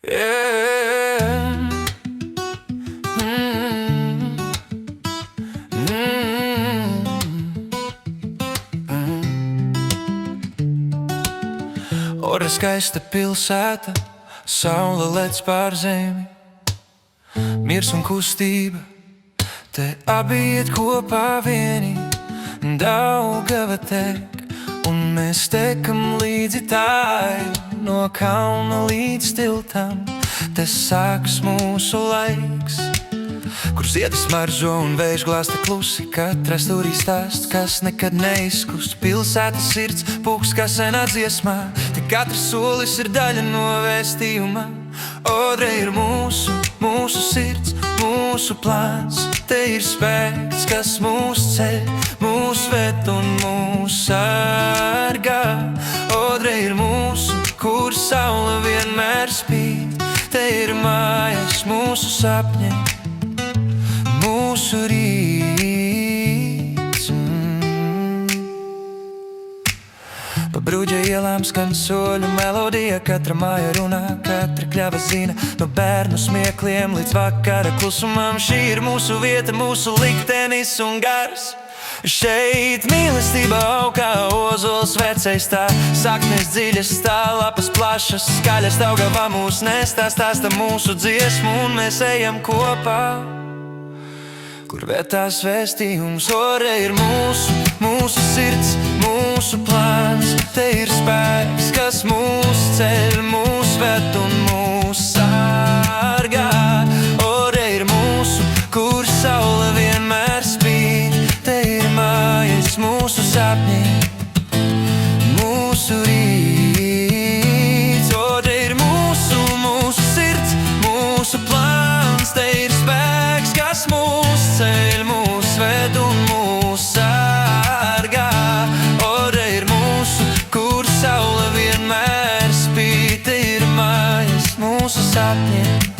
Yeah. Ora skaista pilsēta, saule lec pār zemi, miers un kustība, te abi iet kopā vieni. Daugava tek, un mēs tekam līdzi tai, no kalna līdz tiltam. Te sāks mūsu laiks, kur ziedi smaržo un vējš glāsta klusi. Katrs turī stāsts, kas nekad neizkust. Pilsētas sirds pūks kā senā dziesmā, te katrs solis ir daļa no vēstījuma. Odre ir mūsu sirds, mūsu plāns. Te ir spēks, kas mūs ceļ, mūs ved un mūs sargā. Odre ir mūsu, kur saule vienmēr spīd. Te ir mājas, mūsu sapņi, mūsu rīts. Pa bruģa ielām skan soļu melodija, katra māja runā, katra kļava zina. No bērnu smiekliem līdz vakara klusumam, šī ir mūsu vieta, mūsu liktenis un gars. Šeit mīlestība aug kā ozols vecais, tā saknes dziļas, tā lapas plašas, skaļas daugavā mūs nestā, stāsta mūsu dziesmu un mēs ejam kopā, kur vētās vēstījums. Ore ir mūsu sirds, mūsu plāns. Te ir spēks, kas mūs ceļ, mūs ved un mūs sargā. Ore ir mūsu, kur saule vienmēr spīd. Te ir mājas, mūsu sapņi, mūsu rīts. Ore ir mūsu sirds, mūsu plāns. Te ir spēks, kas mūs ceļ, mūs ved un mūs sargā. Ore ir mūsu, kur saule vienmēr spīd. Te ir mājas, mūsu sapņi,